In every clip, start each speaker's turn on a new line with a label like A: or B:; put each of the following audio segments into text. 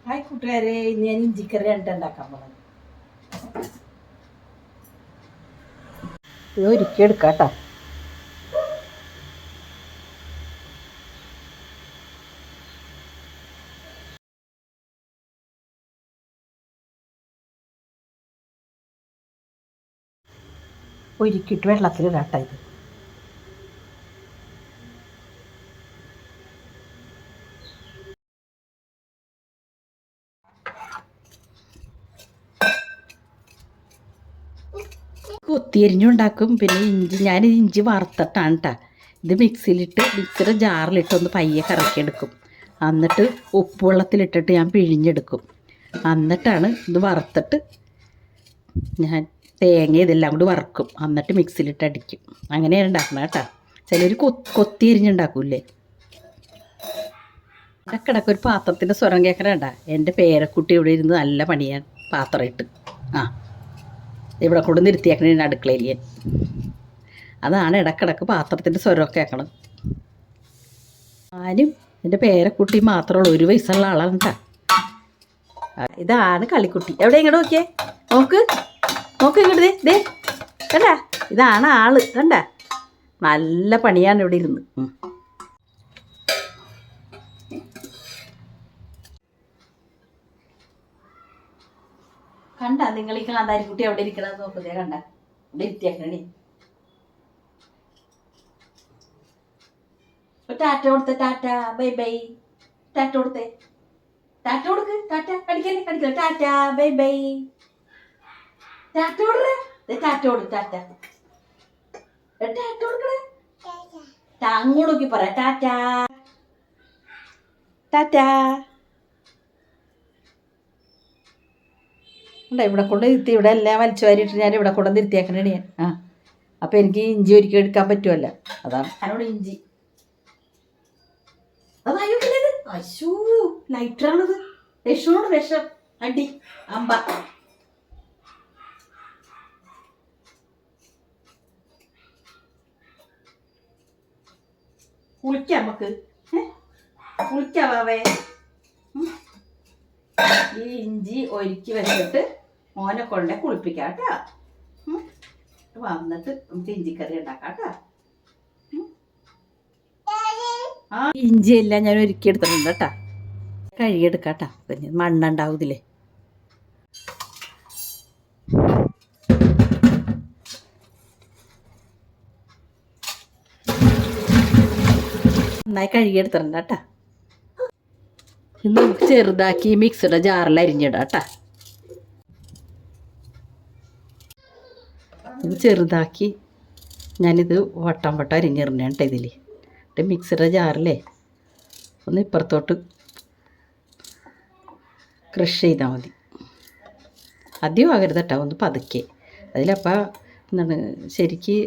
A: Hi കൂട്ടുകാരെ, ഇന്ന് ഞാൻ ഇഞ്ചിക്കറി ഉണ്ടാക്കാൻ പോകുന്നത്. ഇത് ഒരുക്കി എടുക്കാം കേട്ടോ. ഒരുക്കിയിട്ട് വെള്ളത്തിലിടാം കേട്ടോ. ഇത് കൊത്തിയരിഞ്ഞുണ്ടാക്കും. പിന്നെ ഞാൻ ഇഞ്ചി വറുത്തിട്ടാണ് കേട്ടോ. ഇത് മിക്സിയുടെ ജാറിലിട്ട് ഒന്ന് പയ്യെ കറക്കിയെടുക്കും. എന്നിട്ട് ഉപ്പ് വെള്ളത്തിലിട്ടിട്ട് ഞാൻ പിഴിഞ്ഞെടുക്കും. എന്നിട്ടാണ് ഇത് വറുത്തിട്ട് ഞാൻ തേങ്ങ ഇതെല്ലാം കൂടി വറക്കും. എന്നിട്ട് മിക്സിയിലിട്ട് അടിക്കും. അങ്ങനെയാണ് ഉണ്ടാക്കുന്നത് കേട്ടോ. ചിലർ കൊത്തിയരിഞ്ഞുണ്ടാക്കൂല്ലേ. ഇടക്കിടക്ക് ഒരു പാത്രത്തിൻ്റെ സ്വരം കേൾക്കണേണ്ട. എൻ്റെ പേരക്കുട്ടി ഇവിടെ ഇരുന്ന് നല്ല പണിയാണ് പാത്രം ഇട്ട്. ഇവിടെ കൊണ്ട് നിർത്തിയേക്കണേ അടുക്കളയിൽ. അതാണ് ഇടക്കിടക്ക് പാത്രത്തിൻ്റെ സ്വരമൊക്കെ കേൾക്കണം. ഞാനും എൻ്റെ പേരക്കുട്ടി മാത്രമുള്ള 1 വയസ്സുള്ള ആളാണ് കേട്ടോ. ഇതാണ് കളിക്കുട്ടി. എവിടെ ഇങ്ങോട്ട് നോക്കിയേ, നോക്ക് ഇങ്ങോട്ട് ദേ കണ്ട. ഇതാണ് ആള് കണ്ട. നല്ല പണിയാണ് ഇവിടെ ഇരുന്ന്. കണ്ട നിങ്ങൾ ഈ കാന്താരിക്കുട്ടി എവിടെ ഇരിക്കണമെന്ന് നോക്കുന്നേ. കണ്ട ഇവിടെ ഇരുത്തിയാക്കണേ. ടാറ്റ കൊടുത്തേ, ടാറ്റ ബൈ ബൈ. ടാറ്റ കൊടുത്തേ, ടാറ്റ കൊടുക്ക്. ടാറ്റ അടിക്കല്ലേ ടാറ്റ ബൈ ബൈ. ടാറ്റ കൊടുക്കേ, ടാറ്റ കൊടു. ടാറ്റ ടാറ്റ കൊടുക്കണേ. അങ്ങോട്ട് നോക്കി പറ ടാറ്റ. ടാറ്റ. ഇവിടെ കൊണ്ട് ഇരുത്തി. ഇവിടെ എല്ലാം വലിച്ചു വാരിയിട്ട് ഞാൻ ഇവിടെ കൊണ്ട് നിർത്തിയാക്കണേ ഞാൻ. അപ്പം എനിക്ക് ഇഞ്ചി ഒരുക്കി എടുക്കാൻ പറ്റുമല്ലോ. അതാണ് ഞാനോട് ഇഞ്ചി. അതായോക്കില്ലത്. അശൂ, ലൈറ്ററാണത്. വിഷമോട് വിഷം. അടി അമ്പ. കുളിക്കാം നമുക്ക്. കുളിക്കാവേ. ഈ ഇഞ്ചി ഒരുക്കി വെച്ചിട്ട് മോനെ കൊണ്ടേ കുളിപ്പിക്കാം കേട്ടോ. വന്നിട്ട് നമുക്ക് ഇഞ്ചിക്കറി ഉണ്ടാക്കാം കേട്ടോ. ഇഞ്ചിയെല്ലാം ഞാൻ ഒരുക്കി എടുത്തിട്ടുണ്ട് കേട്ടോ. കഴുകിയെടുക്കാം കേട്ടോ. പിന്നെ മണ്ണുണ്ടാവും ഇതിലേ. നന്നായി കഴുകിയെടുത്തിട്ടുണ്ട് കേട്ടോ. ഇത് നമുക്ക് ചെറുതാക്കി മിക്സിയുടെ ജാറിൽ അരിഞ്ഞിടാം കേട്ടോ. ഇത് ചെറുതാക്കി ഞാനിത് വട്ടം അരിഞ്ഞിടണേ കേട്ടോ ഇതിൽ. എന്നിട്ട് മിക്സിയുടെ ജാറിലേ ഒന്ന് ഇപ്പുറത്തോട്ട് ക്രഷ് ചെയ്താൽ മതി. അധികം ആകരുത് കേട്ടോ, ഒന്ന് പതുക്കെ. അതിലപ്പോൾ ശരിക്ക്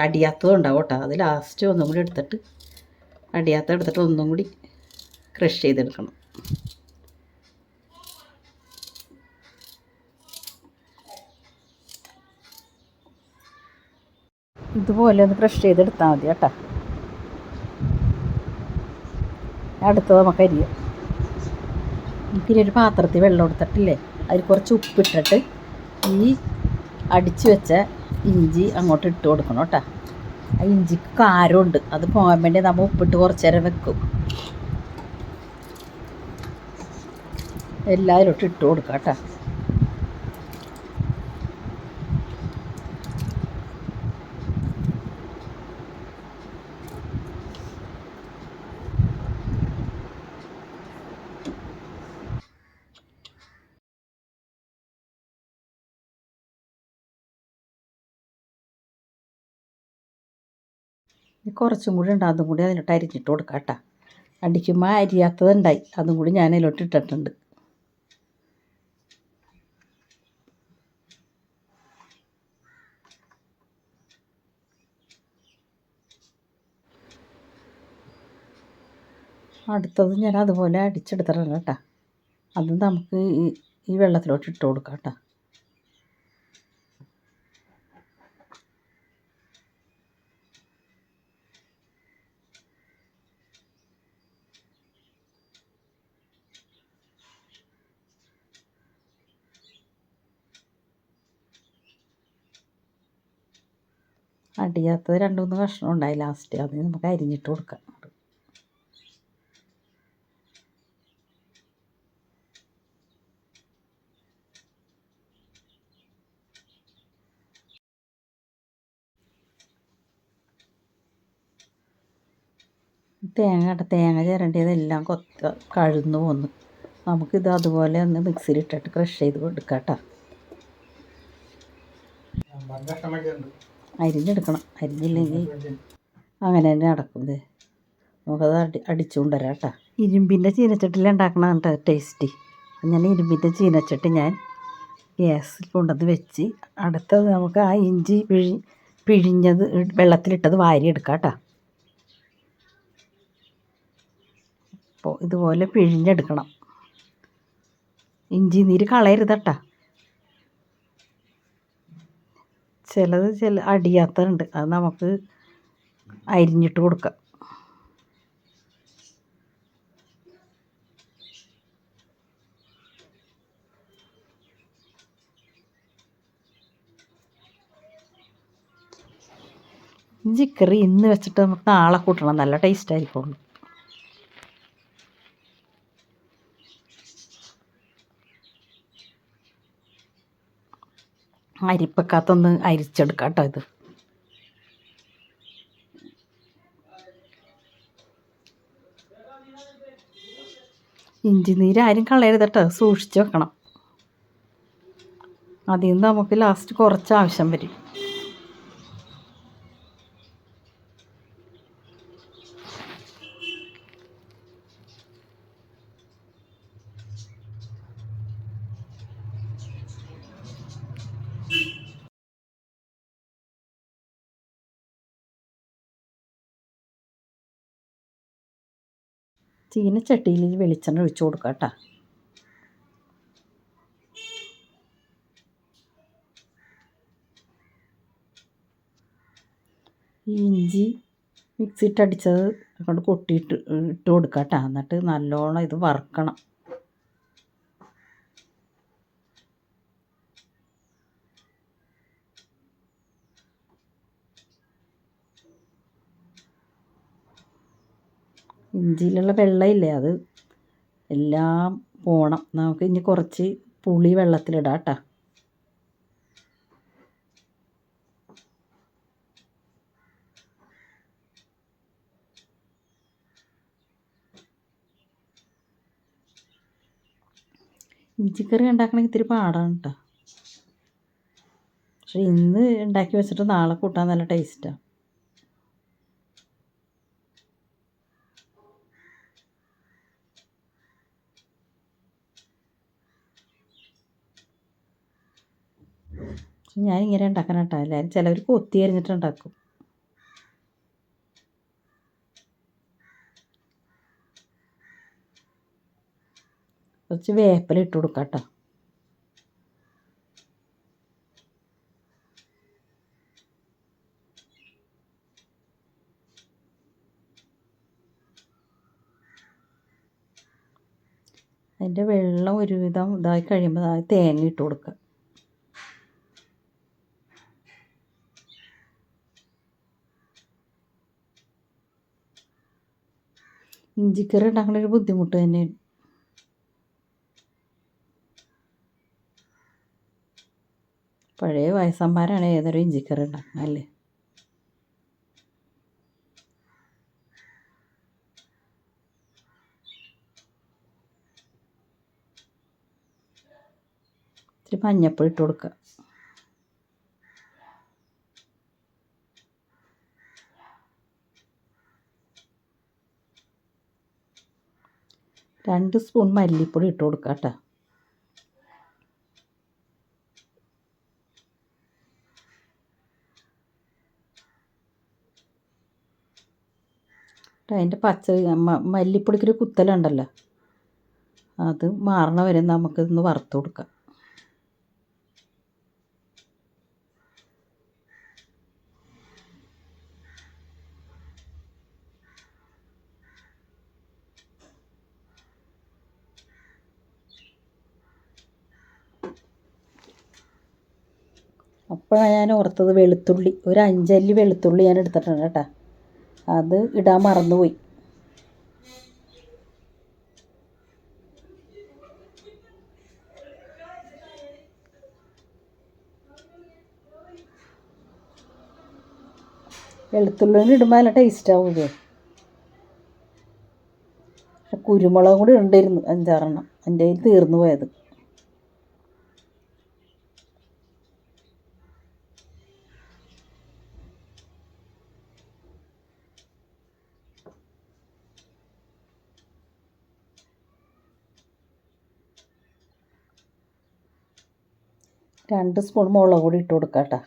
A: അടിയാത്തതും ഉണ്ടാവും കേട്ടോ. അത് ലാസ്റ്റ് ഒന്നും കൂടി എടുത്തിട്ട് എടുത്തിട്ട് ഒന്നും കൂടി ക്രഷ് ചെയ്തെടുക്കണം. ഇതുപോലെ ഒന്ന് ക്രഷ് ചെയ്തെടുത്താൽ മതി കേട്ടോ. അടുത്തത് നമുക്ക് അരിയാം. പിന്നെ ഒരു പാത്രത്തിൽ വെള്ളം എടുത്തിട്ടില്ലേ, അതിൽ കുറച്ച് ഉപ്പിട്ടിട്ട് ഈ അടിച്ചു വെച്ച ഇഞ്ചി അങ്ങോട്ട് ഇട്ട് കൊടുക്കണം കേട്ടോ. ആ ഇഞ്ചിക്ക് കാരമുണ്ട്, അത് പോകാൻ വേണ്ടി നമ്മൾ ഉപ്പിട്ട് കുറച്ച് നേരം വെക്കും. എല്ലാവരും ഇട്ട് കൊടുക്കാം കേട്ടോ. കുറച്ചും കൂടി ഉണ്ട്, അതും കൂടി അതിലോട്ട് അരിഞ്ഞിട്ട് കൊടുക്കാം കേട്ടോ. അടിക്കുമ്പോൾ അരിയാത്തതുണ്ടായി, അതും കൂടി ഞാൻ അതിലോട്ട് ഇട്ടിട്ടുണ്ട്. അടുത്തത് ഞാൻ അതുപോലെ അടിച്ചെടുത്തിട്ടുണ്ട് കേട്ടോ. അത് നമുക്ക് ഈ വെള്ളത്തിലോട്ട് ഇട്ട് കൊടുക്കാം കേട്ടോ. അടിയാത്തത് 2-3 കഷ്ണം ഉണ്ടായി ലാസ്റ്റ്. അത് നമുക്ക് അരിഞ്ഞിട്ട് കൊടുക്കാം. തേങ്ങ ചിരണ്ടിയതെല്ലാം കഴന്നു പോന്നു. നമുക്കിത് അതുപോലെ ഒന്ന് മിക്സിയിലിട്ടിട്ട് ക്രഷ് ചെയ്ത് കൊടുക്കാം കേട്ടോ. അരിഞ്ഞെടുക്കണം, അരിഞ്ഞില്ലെങ്കിൽ അങ്ങനെ തന്നെ നടക്കുന്നത്. നമുക്കത് അടിച്ചു കൊണ്ടുവരാം കേട്ടോ. ഇരുമ്പിൻ്റെ ചീനച്ചട്ടിയിൽ ഉണ്ടാക്കണം കേട്ടോ ടേസ്റ്റ്. ഞാൻ ഇരുമ്പിൻ്റെ ചീനച്ചട്ടി ഞാൻ ഗ്യാസിൽ കൊണ്ടുവന്ന് വെച്ച്, അടുത്തത് നമുക്ക് ആ ഇഞ്ചി പിഴിഞ്ഞത് വെള്ളത്തിലിട്ടത് വാരിയെടുക്കാം കേട്ടോ. അപ്പോൾ ഇതുപോലെ പിഴിഞ്ഞെടുക്കണം. ഇഞ്ചി നീര് കളയരുത് കേട്ടോ. ചില അടിയാത്തതുണ്ട്, അത് നമുക്ക് അരിഞ്ഞിട്ട് കൊടുക്കാം. ഇഞ്ചിക്കറി ഇന്ന് വെച്ചിട്ട് നമുക്ക് നാളെ കൂട്ടണം, നല്ല ടേസ്റ്റ് ആയിരിക്കുള്ളൂ. അരിപ്പക്കകത്തൊന്ന് അരിച്ചെടുക്കാം കേട്ടോ. ഇത് ഇഞ്ചി നീര് ആരും കളയരുത് കേട്ടോ, സൂക്ഷിച്ച് വെക്കണം. അതിൽ നിന്ന് നമുക്ക് ലാസ്റ്റ് കുറച്ച് ആവശ്യം വരും. ചീനച്ചട്ടിയിൽ വെളിച്ചെണ്ണ ഒഴിച്ച് കൊടുക്കാം കേട്ടോ. ഈ ഇഞ്ചി മിക്സിയിട്ടടിച്ചത് കൊണ്ട് ഇട്ട് കൊടുക്കാം കേട്ടോ. എന്നിട്ട് നല്ലോണം ഇത് വറുക്കണം. ഇഞ്ചിയിലുള്ള വെള്ളമില്ലേ, അത് എല്ലാം പോണം. നമുക്ക് ഇനി കുറച്ച് പുളി വെള്ളത്തിലിടാം കേട്ടോ. ഇഞ്ചിക്കറി ഉണ്ടാക്കണമെങ്കിൽ ഇത്തിരി പാടാണ് കേട്ടോ. പക്ഷെ ഇന്ന് ഉണ്ടാക്കി വെച്ചിട്ട് നാളെ കൂട്ടാൻ നല്ല ടേസ്റ്റാണ്. ഞാനിങ്ങനെ ഉണ്ടാക്കാൻ കേട്ടോ. എല്ലാവരും ചിലവർ കൊത്തി അരിഞ്ഞിട്ട് ഉണ്ടാക്കും. കുറച്ച് വേപ്പില ഇട്ട് കൊടുക്കാം കേട്ടോ. അതിൻ്റെ വെള്ളം ഒരുവിധം ഇതായി കഴിയുമ്പോൾ തേങ്ങ ഇട്ട് കൊടുക്കുക. ഇഞ്ചിക്കറി ഉണ്ടാക്കുന്ന ഒരു ബുദ്ധിമുട്ട് തന്നെയാണ്. പഴയ വയസ്സന്മാരാണ് ഏതൊരു ഇഞ്ചിക്കറി ഉണ്ടാക്കുന്നത് അല്ലേ. ഇത്തിരി മഞ്ഞപ്പൊടി ഇട്ട് കൊടുക്കുക. രണ്ട് സ്പൂൺ മല്ലിപ്പൊടി ഇട്ട് കൊടുക്കുക കേട്ടോ. അതിൻ്റെ മല്ലിപ്പൊടിക്കൊരു കുത്തലുണ്ടല്ലോ, അത് മാറണ വരെ നമുക്കിതൊന്ന് വറുത്ത് കൊടുക്കാം. അപ്പോഴാണ് ഞാൻ ഓർത്തത് വെളുത്തുള്ളി, ഒരു 5 അല്ലി വെളുത്തുള്ളി ഞാൻ എടുത്തിട്ടുണ്ട് കേട്ടോ. അത് ഇടാൻ മറന്നുപോയി. വെളുത്തുള്ളി ഇടുമ്പോൾ നല്ല ടേസ്റ്റ് ആവും ഇത്. പക്ഷെ കുരുമുളകും കൂടി ഉണ്ടായിരുന്നു 5-6 എൻ്റെ കയ്യിൽ തീർന്നു പോയത്. രണ്ട് സ്പൂൺ മുളക് പൊടി ഇട്ട് കൊടുക്കാം കേട്ടോ.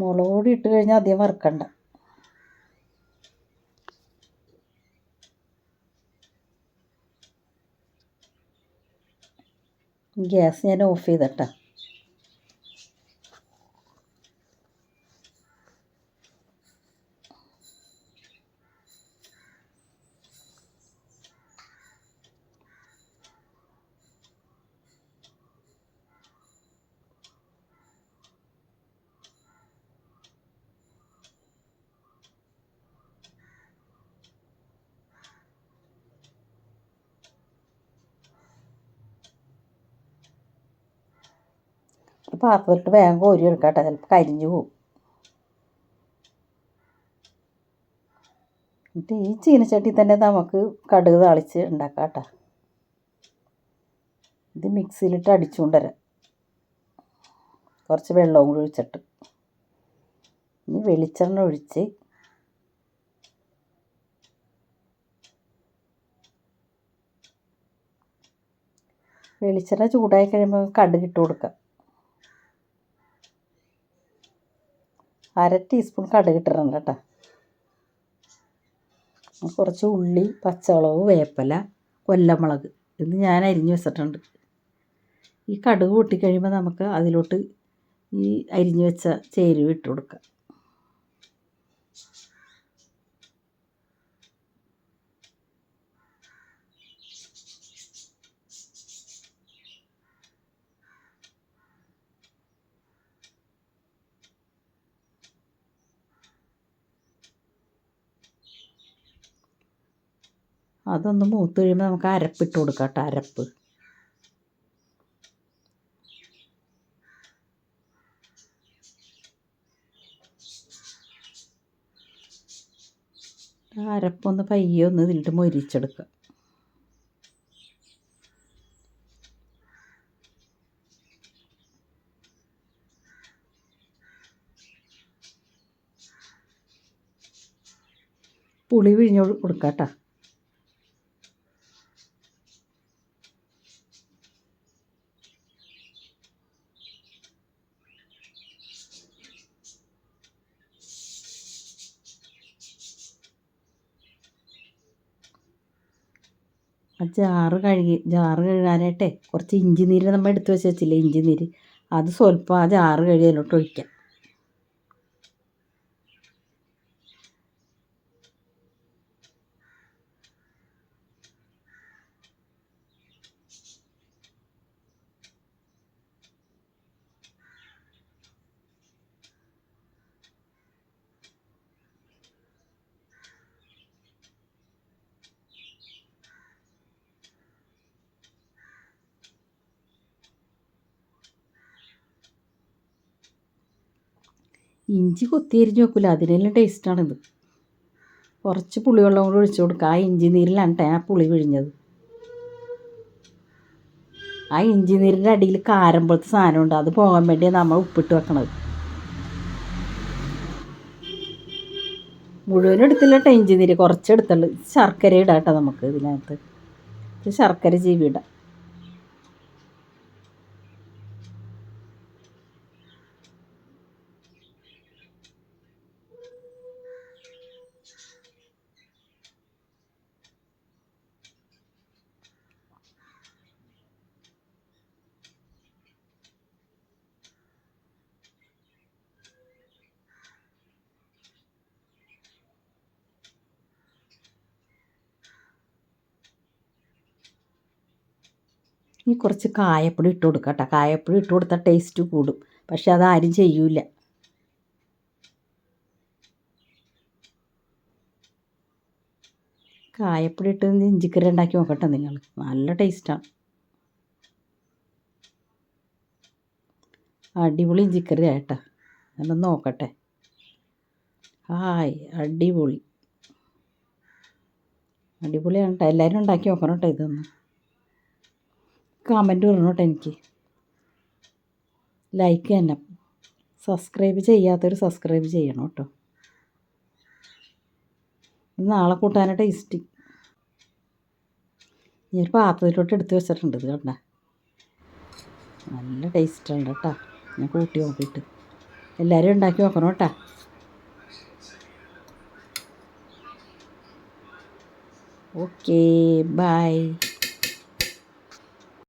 A: മുളക് പൊടി ഇട്ട് കഴിഞ്ഞാൽ അധികം വറുക്കണ്ട. ഗ്യാസ് ഞാൻ ഓഫ് ചെയ്തട്ടാ. പാത്രത്തിട്ട് വേഗം കോരി എടുക്കാം കേട്ടോ, ചിലപ്പോൾ കരിഞ്ഞു പോകും. എന്നിട്ട് ഈ ചീനച്ചട്ടി തന്നെ നമുക്ക് കടുക് താളിച്ച് ഉണ്ടാക്കാം കേട്ടോ. ഇത് മിക്സിയിലിട്ട് അടിച്ചുകൊണ്ടുവരാം, കുറച്ച് വെള്ളവും കൂടി ഒഴിച്ചിട്ട്. ഇനി വെളിച്ചെണ്ണ ഒഴിച്ച് വെളിച്ചെണ്ണ ചൂടായി കഴിയുമ്പോൾ കടുക് ഇട്ട് കൊടുക്കാം. 1/2 ടീസ്പൂൺ കടുക് ഇട്ടിട്ടുണ്ട് കേട്ടോ. കുറച്ച് ഉള്ളി, പച്ചമുളക്, വേപ്പില, കൊല്ലമുളക് ഇത് ഞാൻ അരിഞ്ഞ് വെച്ചിട്ടുണ്ട്. ഈ കടുക് പൊട്ടിക്കഴിയുമ്പോൾ നമുക്ക് അതിലോട്ട് ഈ അരിഞ്ഞ് വെച്ച ചേരുവ ഇട്ട് കൊടുക്കാം. അതൊന്ന് മൂത്ത് കഴിയുമ്പോൾ നമുക്ക് അരപ്പിട്ട് കൊടുക്കാം കേട്ടോ. അരപ്പ് അരപ്പൊന്ന് പയ്യെ ഒന്ന് ഇതിലിട്ട് മൊരിച്ചെടുക്കുക. പുളി പിഴിഞ്ഞ് കൊടുക്കാം കേട്ടോ. ജാറ് കഴുകാനായിട്ടേ കുറച്ച് ഇഞ്ചി നീര് നമ്മൾ എടുത്ത് വെച്ചില്ലേ, ഇഞ്ചി നീര്, അത് സ്വല്പം ആ ജാറ് കഴുകി അതിലോട്ട് ഒഴിക്കാം. ഇഞ്ചി കൊത്തി അരിഞ്ഞ് വെക്കില്ല, അതിനെല്ലാം ടേസ്റ്റാണിത്. കുറച്ച് പുളിവെള്ളം കൂടി ഒഴിച്ചു കൊടുക്കുക. ആ ഇഞ്ചി നീരിലാണ് ആ പുളി പിഴിഞ്ഞത്. ആ ഇഞ്ചി നീരിൻ്റെ അടിയിൽ കാരം പോലത്തെ സാധനമുണ്ട്, അത് പോകാൻ വേണ്ടിയാണ് നമ്മൾ ഉപ്പിട്ട് വെക്കണത്. മുഴുവനും എടുത്തില്ല കേട്ടോ ഇഞ്ചി നീര്, കുറച്ച് എടുത്തുള്ളൂ. ശർക്കര ഇടാം കേട്ടോ നമുക്ക് ഇതിനകത്ത്. ശർക്കര ചീവി ഇടാം. ഇനി കുറച്ച് കായപ്പൊടി ഇട്ട് കൊടുക്കാം കേട്ടോ. കായപ്പൊടി ഇട്ട് കൊടുത്താൽ ടേസ്റ്റ് കൂടും. പക്ഷെ അതാരും ചെയ്യൂല. കായപ്പൊടി ഇട്ട് ഇഞ്ചിക്കറി ഉണ്ടാക്കി നോക്കട്ടെ നിങ്ങൾ, നല്ല ടേസ്റ്റാണ്. അടിപൊളി ഇഞ്ചിക്കറി ആയിട്ടാ, ഞാനൊന്ന് നോക്കട്ടെ. ഹായ്, അടിപൊളിയാണ് കേട്ടോ. എല്ലാവരും ഉണ്ടാക്കി നോക്കണം കേട്ടോ. ഇതൊന്ന് കമൻറ്റ് വരണം കേട്ടോ. എനിക്ക് ലൈക്ക് തന്നെ, സബ്സ്ക്രൈബ് ചെയ്യാത്തവർ സബ്സ്ക്രൈബ് ചെയ്യണം കേട്ടോ. നാളെ കൂട്ടാനാണ് ടേസ്റ്റ്. ഞാൻ പാത്രത്തിലോട്ട് എടുത്ത് വെച്ചിട്ടുണ്ട്. ഇത് കണ്ട, നല്ല ടേസ്റ്റുണ്ട് കേട്ടോ. ഞാൻ കൂട്ടി നോക്കിയിട്ട് എല്ലാവരും ഉണ്ടാക്കി നോക്കണം കേട്ടോ. Okay, by.